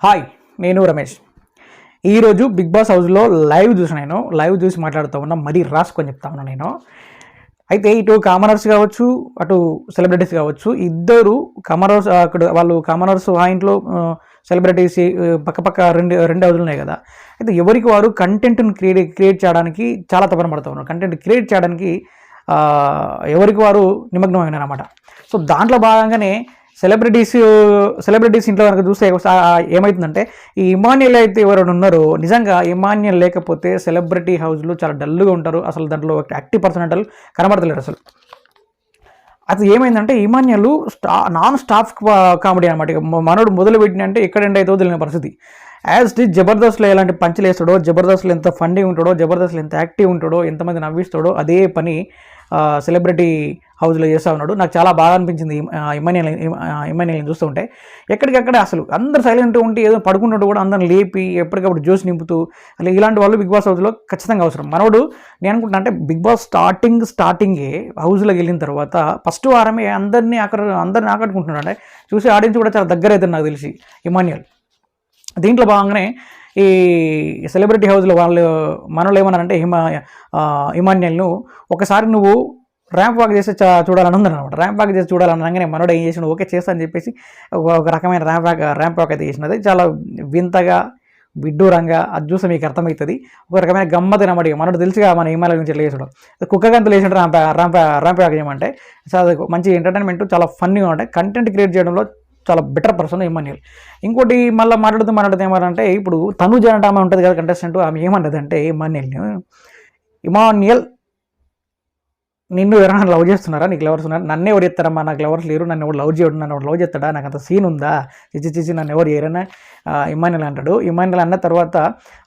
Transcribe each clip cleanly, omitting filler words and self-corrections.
Hi, నేను రమేష్. ఈరోజు big boss హౌస్లో లైవ్ చూసి మాట్లాడుతూ ఉన్నా, మరీ రాసుకొని చెప్తా ఉన్నా నేను. అయితే ఇటు కామనర్స్ కావచ్చు, అటు సెలబ్రిటీస్ కావచ్చు, ఇద్దరు కామనర్స్ అక్కడ వాళ్ళు కామనర్స్ ఆ ఇంట్లో సెలబ్రిటీస్ పక్క రెండు హౌజులు ఉన్నాయి కదా. అయితే ఎవరికి వారు కంటెంట్ని క్రియేట్ చేయడానికి చాలా తపన పడుతూ ఉన్నారు. కంటెంట్ క్రియేట్ చేయడానికి ఎవరికి వారు నిమగ్నమైనారు అన్నమాట. సో దాంట్లో భాగంగానే సెలబ్రిటీస్ ఇంట్లో కనుక చూస్తే ఏమవుతుందంటే, ఈ ఇమాన్యుయల్ అయితే ఎవరైనా ఉన్నారో, నిజంగా ఇమాన్యుయల్ లేకపోతే సెలబ్రిటీ హౌస్లో చాలా డల్గా ఉంటారు. అసలు దాంట్లో యాక్టివ్ పర్సన్ అంటే కనబడతలేరు అసలు. అది ఏమైందంటే, ఇమాన్యుయల్ నాన్ స్టాప్ కామెడీ అనమాట. మనోడు మొదలు పెట్టినంటే ఎక్కడ ఎండ్ అవుతుందో తెలియని పరిస్థితి. యాజ్ ఇట్ జబర్దస్త్లో ఎలాంటి పంచులు వేస్తాడో, జబర్దస్త్లో ఎంత ఫండింగ్ ఉంటాడో, జబర్దస్త్లో ఎంత యాక్టివ్ ఉంటాడో, ఎంతమంది నవ్విస్తాడో, అదే పని సెలబ్రిటీ హౌస్లో చేస్తూ ఉన్నాడు. నాకు చాలా బాగా అనిపించింది ఇమాన్యుయల్ని చూస్తూ ఉంటే. ఎక్కడికక్కడ అసలు అందరు సైలెంట్ ఉంటే ఏదో పడుకుంటుంటే కూడా అందరిని లేపి ఎప్పటికప్పుడు జ్యూస్ నింపుతూ, అలా ఇలాంటి వాళ్ళు బిగ్ బాస్ హౌస్లో ఖచ్చితంగా అవసరం. మనోడు నేను అనుకుంటున్నా అంటే, బిగ్ బాస్ స్టార్టింగే హౌస్లోకి వెళ్ళిన తర్వాత ఫస్ట్ వారమే అందరినీ ఆకట్టుకుంటున్నాడు. అంటే చూసి ఆడియన్స్ కూడా చాలా దగ్గర అవుతుంది నాకు తెలిసి ఇమాన్యుయల్. దీంట్లో భాగంగానే ఈ సెలబ్రిటీ హౌస్లో మనలో ఏమన్నారంటే, ఇమాన్యుయల్ను ఒకసారి నువ్వు ర్యాంప్ వాక్ చేసి చూడాలని ఉందన్నమాట. ర్యాంప్ వాక్ చేసి చూడాలనగానే మనోడు ఏం చేసిన, ఓకే చేస్తా అని చెప్పేసి ఒక రకమైన ర్యాంప్ వాక్ అయితే చేసినది. చాలా వింతగా, విడ్డూరంగా, అది చూస్తే మీకు అర్థమవుతుంది. ఒక రకమైన గమ్మత్ అనమాట. మనోడు తెలుసుగా మన హిమాలయ నుంచి ఎట్లా చేసాడు, కుక్క గంతులు వేసాడు ర్యాంప్ వాక్ చేయమంటే. చాలా మంచి ఎంటర్టైన్మెంట్, చాలా ఫన్నీగా ఉంటాయి. కంటెంట్ క్రియేట్ చేయడంలో చాలా బెటర్ పర్సన్ ఇమాన్యుయల్. ఇంకోటి మళ్ళీ మాట్లాడుతూ ఏమంటే, ఇప్పుడు తనుజ అంటే ఆమె ఉంటుంది కదా కంటెస్టెంట్, ఆమె ఏమంటుంది అంటే, ఇమాన్యుయల్ నిన్ను ఎవరైనా లవ్ చేస్తున్నారా, నీకు లవర్స్ ఉన్నారు, నన్ను ఎవరు చేస్తారమ్మా, నాకు లవర్స్ లేరు, నన్ను ఎవరు లవ్ చేయడు, నన్ను ఎవరు లవ్ చేస్తాడా, నాకు అంత సీన్ ఉందా, చిచ్చి నన్ను ఎవరు చేయరన్నా ఇమాన్యుయల్ అంటాడు. ఇమాన్యుయల్ అన్న తర్వాత,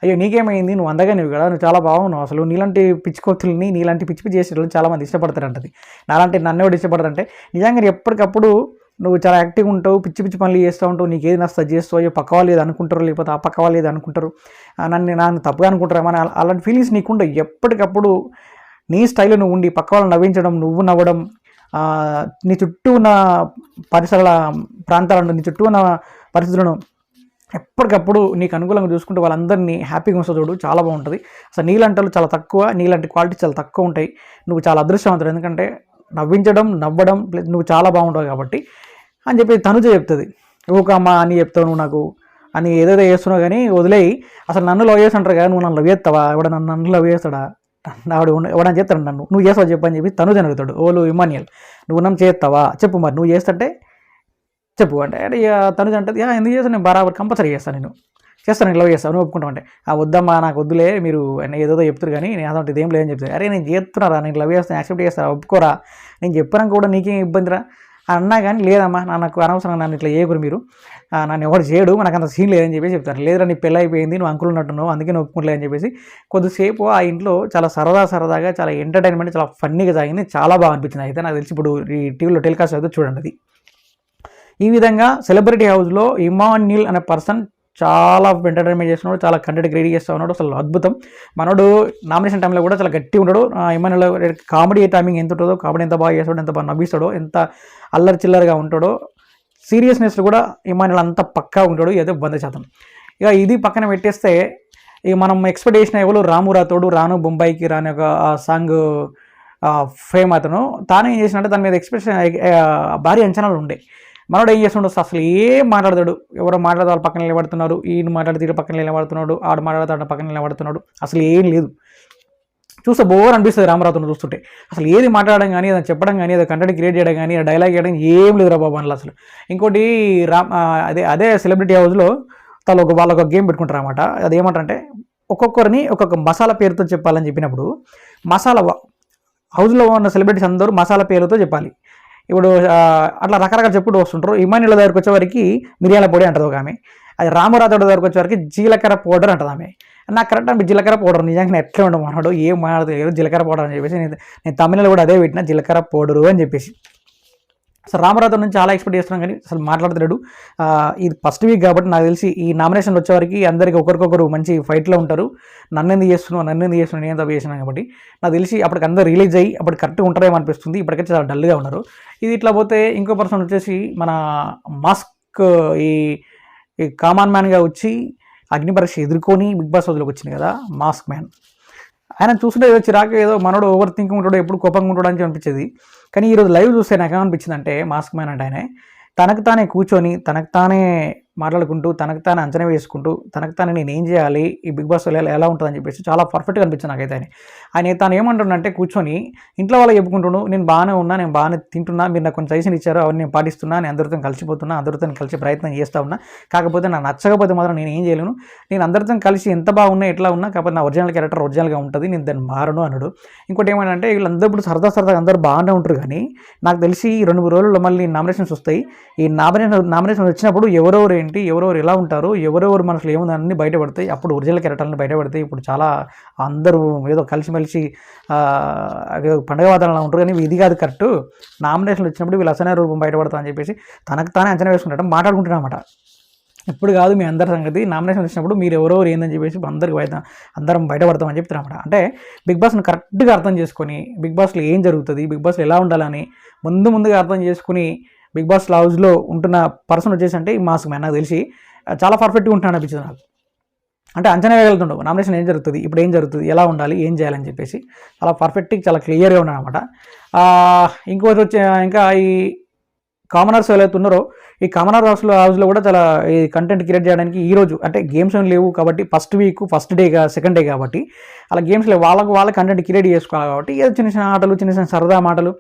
అయ్యో నీకేమైంది, నువ్వు అందగా నువ్వు కదా, నువ్వు చాలా బాగున్నావు, అసలు నీలాంటి పిచ్చికొత్తుల్ని, నీలాంటి పిచ్చి చేసేటోళ్ళు చాలామంది ఇష్టపడతారంటది. నాలాంటి నన్ను ఎవరు ఇష్టపడతారంటే, నిజంగా ఎప్పటికప్పుడు నువ్వు చాలా యాక్టివ్గా ఉంటావు, పిచ్చి పనులు చేస్తూ ఉంటావు, నీకు ఏది నష్టం చేస్తావు, అయ్యో పక్క వాళ్ళు ఏది అనుకుంటారు, లేకపోతే ఆ పక్క వాళ్ళు ఏది అనుకుంటారు, నన్ను తప్పుగా అనుకుంటారు అని అలాంటి ఫీలింగ్స్ నీకుంటావు. ఎప్పటికప్పుడు నీ స్టైల్లో నువ్వు ఉండి పక్క వాళ్ళని నవ్వించడం, నువ్వు నవ్వడం, నీ చుట్టూ ఉన్న పరిసరాల ప్రాంతాలను, నీ చుట్టూ ఉన్న పరిస్థితులను ఎప్పటికప్పుడు నీకు అనుకూలంగా చూసుకుంటూ వాళ్ళందరినీ హ్యాపీగా ఉంచు చూడు, చాలా బాగుంటుంది. అసలు నీలాంటి వాళ్ళు చాలా తక్కువ, నీలాంటి క్వాలిటీ చాలా తక్కువ ఉంటాయి. నువ్వు చాలా అదృష్టవంతుడు, ఎందుకంటే నవ్వించడం, నవ్వడం, నువ్వు చాలా బాగుంటావు కాబట్టి అని చెప్పి తనుజ చెప్తుంది. ఊకమ్మా అని చెప్తావు నువ్వు నాకు అని ఏదైతే చేస్తున్నావు, కానీ వదిలేయి. అసలు నన్ను లవ్ చేస్తుంటారు కదా, నువ్వు నన్ను లవ్ చేస్తావా, నన్ను లవ్ చేస్తాడా, ఎవడని చేస్తాడు, నువ్వు చేస్తావు చెప్పు అని చెప్పి తనుజ అడుగుతాడు. ఓలు ఇమాన్యుయల్, నువ్వు నన్ను చేస్తావా చెప్పు, మరి నువ్వు చేస్తుంటే చెప్పు అంటే, తనుజ అంటది, ఎందుకు చేస్తాను, నేను బరాబర్ కంపల్సరీ చేస్తాను, నేను లవ్ చేస్తాను, నువ్వు ఒప్పుకుంటావు అంటే, వద్దమ్మా నాకు వద్దులే, మీరు ఏదో చెప్తారు కానీ నేను అదంటే ఇదేం లేదని చెప్తాను. అరే నేను చేస్తున్నారా, నేను లవ్ చేస్తాను, యాక్సెప్ట్ చేస్తారా, ఒప్పుకోరా, నేను చెప్పాను కూడా నీకేం ఇబ్బందిరా అన్నా కానీ, లేదమ్మా నాకు అనవసరం, నన్ను ఇట్లా చేయకూరు, మీరు నన్ను ఎవరు చేయడు, మనకు అంత సీన్ లేదని చెప్పేసి చెప్తారు. లేదురా నీ పెళ్ళి అయిపోయింది, నువ్వు అంకులు ఉన్నట్టున్నావు, అందుకే నువ్వు ఒప్పుకోలేదని చెప్పేసి కొద్దిసేపు ఆ ఇంట్లో చాలా సరదాగా, చాలా ఎంటర్టైన్మెంట్, చాలా ఫన్నీగా సాగింది. చాలా బాగా అనిపించింది. అయితే నాకు తెలిసి ఇప్పుడు ఈ టీవీలో టెలికాస్ట్ అయితే చూడండి. అది ఈ విధంగా సెలబ్రిటీ హౌస్లో ఇమాన్యుయల్ అనే పర్సన్ చాలా ఎంటర్టైన్మెంట్ చేస్తున్నాడు, చాలా కంటెంట్ క్రియేట్ చేస్తూ ఉన్నాడు. అసలు అద్భుతం. మనోడు నామినేషన్ టైంలో కూడా చాలా గట్టి ఉంటాడు. ఇమాన్యుయల్ కామెడీ టైమింగ్ ఎంత ఉంటుందో, కామెడీ ఎంత బాగా చేస్తాడో, ఎంత బాగా నవ్విస్తాడో, ఎంత అల్లరి చిల్లరగా ఉంటాడో, సీరియస్నెస్ కూడా ఇమాన్యుయల్ అంత పక్కా ఉంటాడు, ఏదో 100%. ఇక ఇది పక్కన పెట్టేస్తే, ఇక మనం ఎక్స్పెక్ట్ చేసిన ఎవరు రాము రాతోడు, రాను బొంబాయికి రాని ఒక సాంగ్ ఫేమ్ అతను తాను ఏం చేసినట్టే దాని మీద ఎక్స్పెక్టేషన్ భారీ అంచనాలు ఉండే. మనోడు ఏం చేస్తుండో అసలు ఏం మాట్లాడతాడు, ఎవరో మాట్లాడితే వాళ్ళు పక్కన నిలబడుతున్నారు, ఈయన మాట్లాడితే పక్కన నిలబడుతున్నాడు, ఆడు మాట్లాడితే పక్కన నిలబడుతున్నాడు, అసలు ఏం లేదు. చూస్తే బోర్ అనిపిస్తుంది రామరావును చూస్తుంటే. అసలు ఏది మాట్లాడడం కానీ, ఏదైనా చెప్పడం కానీ, ఏదో కంటెంట్ క్రియేట్ చేయడం కానీ, డైలాగ్ చేయడం ఏం లేదు రా బాబు అందులో అసలు. ఇంకోటి అదే సెలబ్రిటీ హౌస్లో వాళ్ళొక గేమ్ పెట్టుకుంటారు అన్నమాట. అది ఏమంటారంటే, ఒక్కొక్కరిని ఒక్కొక్క మసాలా పేరుతో చెప్పాలని చెప్పినప్పుడు, మసాలా హౌస్లో ఉన్న సెలబ్రిటీస్ అందరూ మసాలా పేరుతో చెప్పాలి. ఇప్పుడు అట్లా రకరకాల చెప్పుకుంటూ వస్తుంటారు. ఇమాన్యుయల్ దగ్గరికి వచ్చేవారికి మిరియాల పొడి అంటుంది ఒక ఆమె, అది రామరాథోడ్ దగ్గరికి వచ్చేవారికి జీలకర్ర పౌడర్ అంటుంది ఆమె. నాకు కరెక్ట్ అంటే జీలకర్ర పౌడర్ నిజంగా ఎట్లా ఉండవు మనోడు, ఏం మాట్లాడలేదు జీలకర్ర పౌడర్ అని చెప్పేసి నేను తమిళలో కూడా అదే పెట్టిన, జీలకర్ర పౌడరు అని చెప్పేసి. అసలు రామరాథోడ్ నుంచి చాలా ఎక్స్పెక్ట్ చేస్తున్నాం కానీ అసలు మాట్లాడతాడు. ఇది ఫస్ట్ వీక్ కాబట్టి నాకు తెలిసి ఈ నామినేషన్లు వచ్చేవారికి అందరికీ ఒకరికొకరు మంచి ఫైట్లో ఉంటారు. నన్ను ఎందుకు చేస్తున్నాను నేను తప్పు చేసినాను కాబట్టి నాకు తెలిసి అప్పటికి అందరూ రిలీజ్ అయ్యి అప్పటికి కరెక్ట్గా ఉంటారేమో అనిపిస్తుంది. ఇప్పటికైతే చాలా డల్గా ఉన్నారు. ఇది ఇట్లా పోతే ఇంకో పర్సన్ వచ్చేసి మన మాస్క్, ఈ ఈ కామన్ మ్యాన్గా వచ్చి అగ్ని పరీక్ష ఎదుర్కొని బిగ్ బాస్ వదిలోకి వచ్చింది కదా మాస్క్ మ్యాన్. ఆయన చూస్తుంటే ఏదో చిరాకు, ఏదో మనోడు ఓవర్ థింకింగ్ ఉంటాడు, ఎప్పుడు కోపంగా ఉంటాడు అని అనిపించేది. కానీ ఈరోజు లైవ్ చూస్తే నాకు ఏమనిపించింది అంటే మాస్క్ మ్యాన్ అంటే ఆయనే తనకు తానే కూర్చొని తనకు తానే మాట్లాడుకుంటూ తనకు తానే అంచనా వేసుకుంటూ తనకు తానే నేను ఏం చేయాలి, ఈ బిగ్ బాస్ ఎలా ఉంటుందని చెప్పేసి చాలా పర్ఫెక్ట్గా అనిపించింది నాకైతే. ఆయన తాను ఏమంటుండంటే కూర్చొని ఇంట్లో వాళ్ళకి చెప్పుకుంటున్నాను, నేను బాగానే ఉన్నా, నేను బాగానే తింటున్నా, మీరు నాకు కొంచెం సజెషన్ ఇచ్చారు, అవన్నీ నేను పాటిస్తున్నా, నేను అందరితో కలిసిపోతున్నా, అందరితో కలిసి ప్రయత్నం చేస్తూ ఉన్నా, కాకపోతే నాకు నచ్చకపోతే మాత్రం నేను ఏం చేయలేను, నేను అందరితో కలిసి ఎంత బాగున్నా ఎట్లా ఉన్నా, కాకపోతే నా ఒరిజినల్ క్యారెక్టర్ ఒరిజినల్గా ఉంటుంది, నేను దాన్ని మారను అన్నాడు. ఇంకోటి ఏమంటే వీళ్ళందరూ ఇప్పుడు సరదాగా అందరూ బాగానే ఉంటారు, కానీ నాకు తెలిసి 2-3 రోజుల్లో మళ్ళీ నామినేషన్స్ వస్తాయి. ఈ నామినేషన్ వచ్చినప్పుడు ఎవరెవరు ఏంటి, ఎవరెవరు ఎలా ఉంటారు, ఎవరెవరు మనసులో ఏముందని బయటపడతాయి. అప్పుడు ఒరిజినల్ క్యారెక్టర్ని బయటపడతాయి. ఇప్పుడు చాలా అందరూ ఏదో కలిసిమెలిసి పండుగ వాతావరణంలో ఉంటారు, కానీ ఇది కాదు కరెక్ట్. నామినేషన్లు వచ్చినప్పుడు వీళ్ళు అసలైన రూపం బయటపడతా అని చెప్పేసి తనకు తానే అంచనా వేసుకుంటాం, మాట్లాడుకుంటున్నమాట. ఇప్పుడు కాదు మీ అందరి సంగతి, నామినేషన్ వచ్చినప్పుడు మీరు ఎవరెవరు ఏందని చెప్పేసి అందరం బయటపడతామని చెప్తున్నమాట. అంటే బిగ్ బాస్ని కరెక్ట్గా అర్థం చేసుకొని బిగ్ బాస్లో ఏం జరుగుతుంది, బిగ్ బాస్లో ఎలా ఉండాలని ముందుగా అర్థం చేసుకుని బిగ్ బాస్ హౌస్లో ఉంటున్న పర్సన్ వచ్చేసి అంటే ఈ మాస్క్ మ్యాన్. నాకు తెలిసి చాలా పర్ఫెక్ట్గా ఉంటున్నాను అనిపించింది నాకు. అంటే అంచనా వేయగలుగుతుండవు నామినేషన్ ఏం జరుగుతుంది, ఇప్పుడు ఏం జరుగుతుంది, ఎలా ఉండాలి, ఏం చేయాలని చెప్పేసి చాలా పర్ఫెక్ట్గా చాలా క్లియర్గా ఉన్నాను అనమాట. ఇంకోటి వచ్చే ఇంకా ఈ కామనర్స్ ఎవరైతే ఉన్నారో ఈ కామనర్ హౌస్లో కూడా చాలా ఈ కంటెంట్ క్రియేట్ చేయడానికి ఈరోజు అంటే గేమ్స్ ఏం లేవు కాబట్టి ఫస్ట్ డే సెకండ్ డే కాబట్టి అలా గేమ్స్ లేవు, వాళ్ళ కంటెంట్ క్రియేట్ చేసుకోవాలి కాబట్టి ఏదో చిన్న ఆటలు, చిన్న సరదా మాటలు,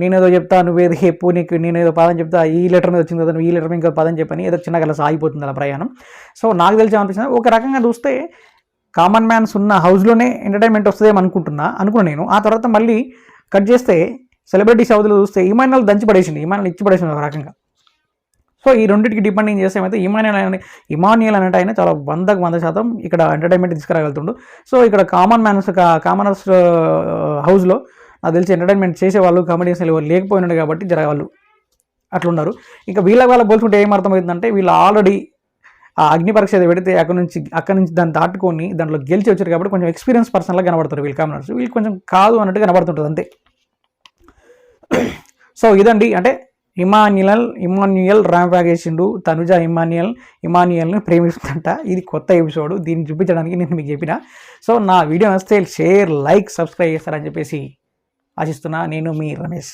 నేనేదో చెప్తా నువ్వేదో చెప్పు, నేనేదో పదం చెప్తా, ఈ లెటర్ మీద వచ్చింది కదా, నువ్వు ఈ లెటర్ మీద ఇంకో పదం చెప్పని ఏదో చిన్నగా అలా సాగిపోతుంది అలా ప్రయాణం. సో నాకు తెలిసి అనిపిస్తుంది ఒక రకంగా చూస్తే కామన్ మ్యాన్స్ ఉన్న హౌస్లోనే ఎంటర్టైన్మెంట్ వస్తుందేమో అనుకున్నాను నేను. ఆ తర్వాత మళ్ళీ కట్ చేస్తే సెలబ్రిటీస్ హౌస్లో చూస్తే ఇమాన్యుయల్ ఇచ్చి పడేసింది ఒక రకంగా. సో ఈ రెండింటికి డిపెండింగ్ చేస్తే ఏమైతే ఇమాన్యుయల్ అనేట ఆయన చాలా 100% ఇక్కడ ఎంటర్టైన్మెంట్ తీసుకురాగలుగుతుండు. సో ఇక్కడ కామనర్స్ హౌస్లో నాకు తెలిసి ఎంటర్టైన్మెంట్ చేసేవాళ్ళు కామెడియన్స్ లేకపోయినాడు కాబట్టి వాళ్ళు అట్లున్నారు. ఇంకా వాళ్ళ పోల్చుకుంటే ఏం అర్థమవుతుందంటే వీళ్ళు ఆల్రెడీ ఆ అగ్ని పరీక్ష పెడితే అక్కడి నుంచి దాన్ని దాటుకొని దాంట్లో గెలిచి వచ్చారు కాబట్టి కొంచెం ఎక్స్పీరియన్స్ పర్సన్లా కనబడతారు వీళ్ళు కామనర్స్. వీళ్ళు కొంచెం కాదు అన్నట్టు కనబడుతుంటుంది అంతే. సో ఇదండి, అంటే ఇమాన్యుయల్ ర్యాంప్ వేసిండు, తనుజ ఇమాన్యుయల్ని ప్రేమిస్తుందంట. ఇది కొత్త ఎపిసోడ్, దీన్ని చూపించడానికి నేను మీకు చెప్పిన. సో నా వీడియో నచ్చితే షేర్, లైక్, సబ్స్క్రైబ్ చేస్తారని చెప్పేసి ఆశిస్తున్నా. నేను మీ రమేష్.